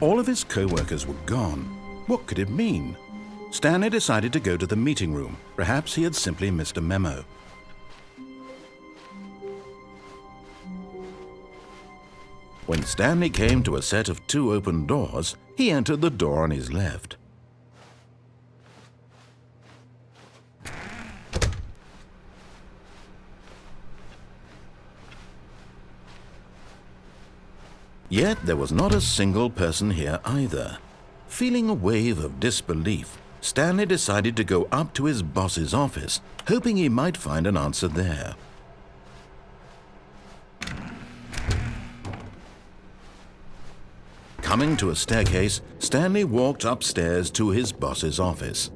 All of his co-workers were gone. What could it mean? Stanley decided to go to the meeting room. Perhaps he had simply missed a memo. When Stanley came to a set of 2 open doors, he entered the door on his left. Yet there was not a single person here either. Feeling a wave of disbelief, Stanley decided to go up to his boss's office, hoping he might find an answer there. Coming to a staircase, Stanley walked upstairs to his boss's office.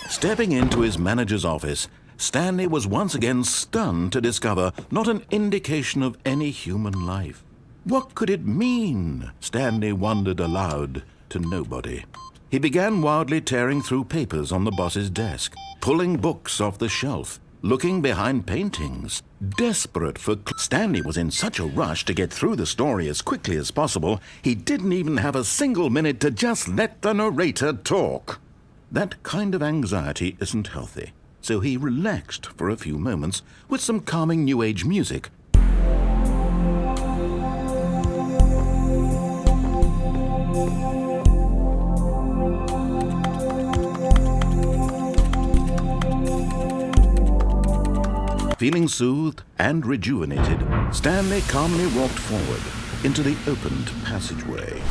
Stepping into his manager's office, Stanley was once again stunned to discover not an indication of any human life. What could it mean? Stanley wondered aloud to nobody. He began wildly tearing through papers on the boss's desk, pulling books off the shelf, looking behind paintings. Desperate for Stanley was in such a rush to get through the story as quickly as possible, he didn't even have a single minute to just let the narrator talk. That kind of anxiety isn't healthy, so he relaxed for a few moments with some calming New Age music. Feeling soothed and rejuvenated, Stanley calmly walked forward into the opened passageway.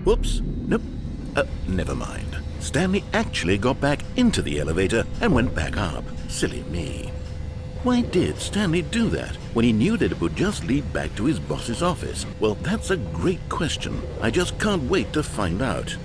Whoops, nope, never mind. Stanley actually got back into the elevator and went back up. Silly me. Why did Stanley do that when he knew that it would just lead back to his boss's office? Well, that's a great question. I just can't wait to find out.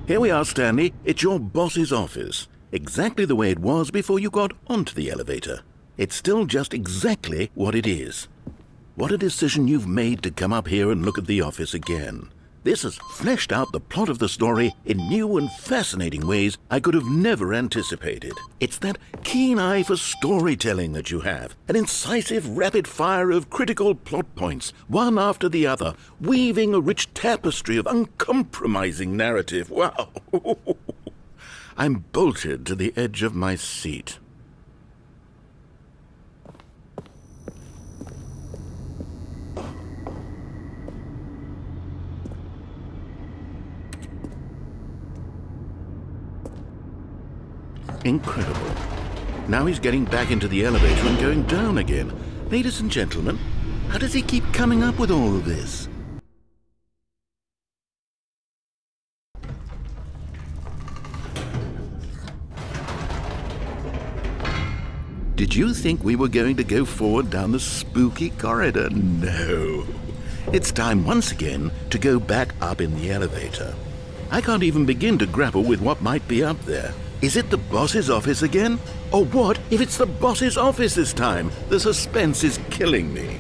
Here we are, Stanley. It's your boss's office. Exactly the way it was before you got onto the elevator. It's still just exactly what it is. What a decision you've made to come up here and look at the office again. This has fleshed out the plot of the story in new and fascinating ways I could have never anticipated. It's that keen eye for storytelling that you have, an incisive rapid fire of critical plot points, one after the other, weaving a rich tapestry of uncompromising narrative. Wow! I'm bolted to the edge of my seat. Incredible. Now he's getting back into the elevator and going down again. Ladies and gentlemen, how does he keep coming up with all of this? Did you think we were going to go forward down the spooky corridor? No. It's time once again to go back up in the elevator. I can't even begin to grapple with what might be up there. Is it the boss's office again? Or what if it's the boss's office this time? The suspense is killing me.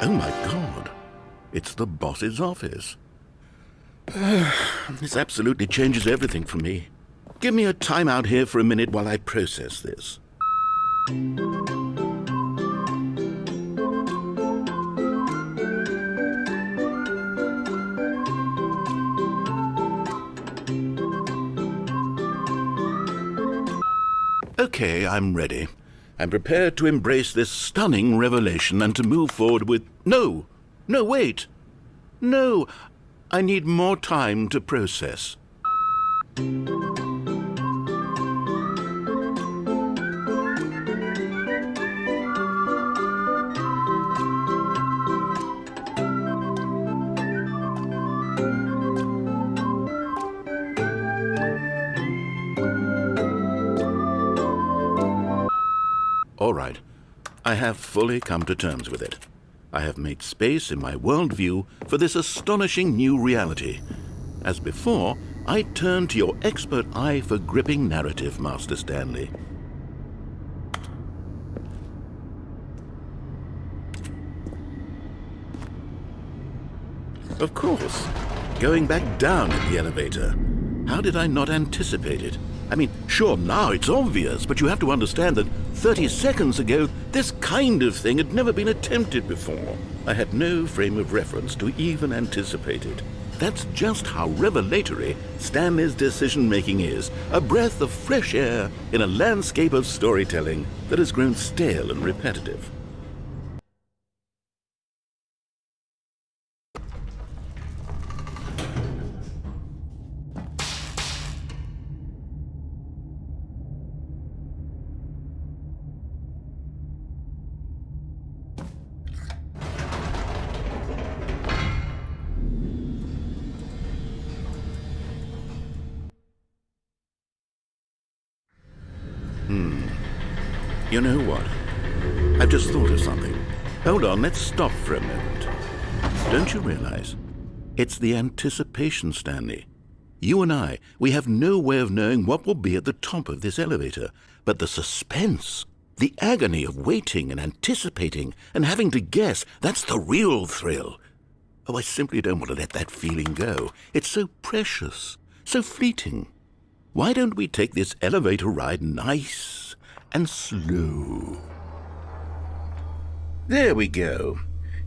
Oh my God, it's the boss's office. This absolutely changes everything for me. Give me a time out here for a minute while I process this. Okay, I'm ready. I'm prepared to embrace this stunning revelation and to move forward with... No, wait. No, I need more time to process. All right, I have fully come to terms with it. I have made space in my worldview for this astonishing new reality. As before, I turn to your expert eye for gripping narrative, Master Stanley. Of course, going back down in the elevator. How did I not anticipate it? I mean, sure, now it's obvious, but you have to understand that 30 seconds ago, this kind of thing had never been attempted before. I had no frame of reference to even anticipate it. That's just how revelatory Stanley's decision-making is, a breath of fresh air in a landscape of storytelling that has grown stale and repetitive. You know what? I've just thought of something. Hold on, let's stop for a moment. Don't you realize? It's the anticipation, Stanley. You and I, we have no way of knowing what will be at the top of this elevator. But the suspense, the agony of waiting and anticipating and having to guess, that's the real thrill. Oh, I simply don't want to let that feeling go. It's so precious, so fleeting. Why don't we take this elevator ride nice and slow? There we go.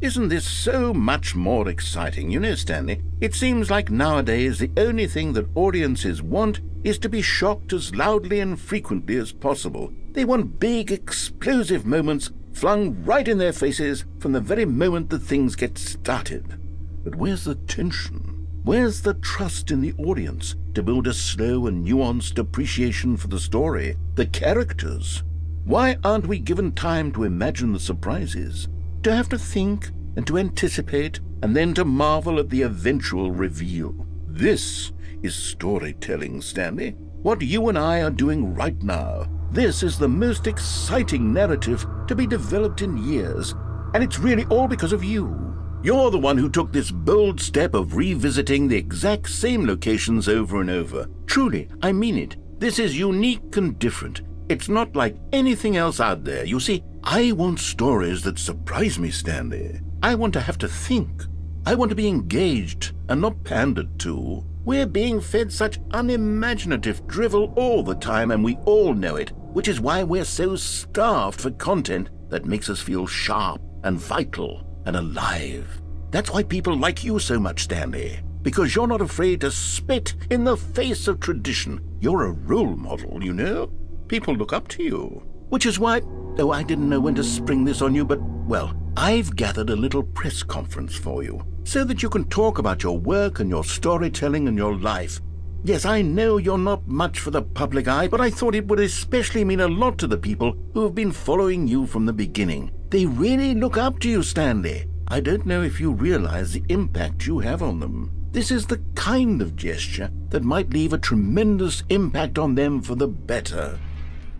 Isn't this so much more exciting? You know, Stanley, it seems like nowadays the only thing that audiences want is to be shocked as loudly and frequently as possible. They want big, explosive moments flung right in their faces from the very moment that things get started. But where's the tension? Where's the trust in the audience to build a slow and nuanced appreciation for the story, the characters? Why aren't we given time to imagine the surprises, to have to think and to anticipate, and then to marvel at the eventual reveal? This is storytelling, Stanley. What you and I are doing right now. This is the most exciting narrative to be developed in years, and it's really all because of you. You're the one who took this bold step of revisiting the exact same locations over and over. Truly, I mean it. This is unique and different. It's not like anything else out there. You see, I want stories that surprise me, Stanley. I want to have to think. I want to be engaged and not pandered to. We're being fed such unimaginative drivel all the time, and we all know it, which is why we're so starved for content that makes us feel sharp and vital and alive. That's why people like you so much, Stanley, because you're not afraid to spit in the face of tradition. You're a role model, you know? People look up to you. Which is why, oh, I didn't know when to spring this on you, but, well, I've gathered a little press conference for you, so that you can talk about your work and your storytelling and your life. Yes, I know you're not much for the public eye, but I thought it would especially mean a lot to the people who have been following you from the beginning. They really look up to you, Stanley. I don't know if you realize the impact you have on them. This is the kind of gesture that might leave a tremendous impact on them for the better.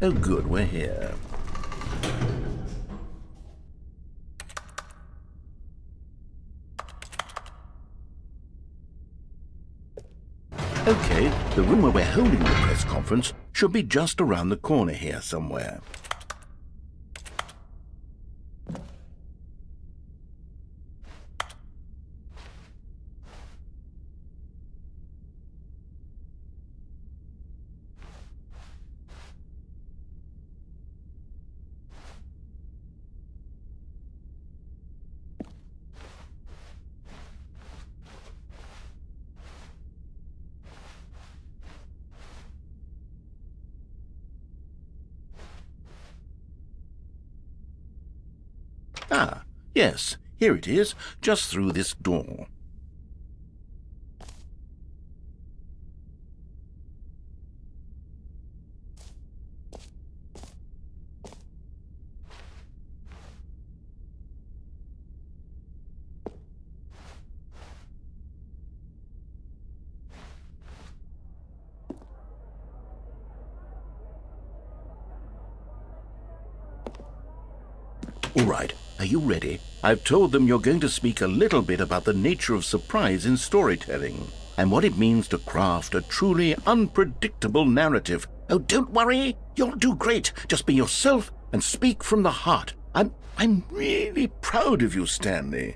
Oh, good, we're here. Okay, the room where we're holding the press conference should be just around the corner here somewhere. Ah, yes, here it is, just through this door. All right, are you ready? I've told them you're going to speak a little bit about the nature of surprise in storytelling and what it means to craft a truly unpredictable narrative. Oh, don't worry. You'll do great. Just be yourself and speak from the heart. I'm really proud of you, Stanley.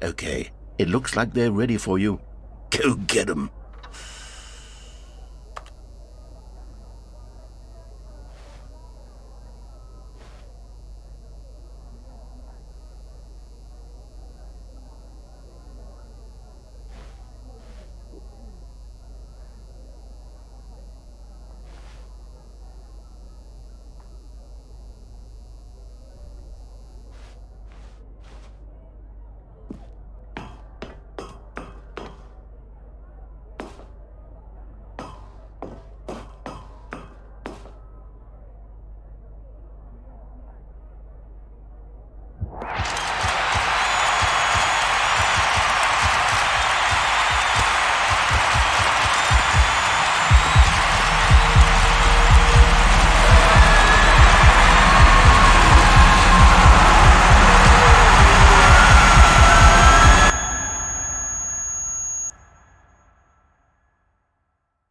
Okay, it looks like they're ready for you. Go get 'em.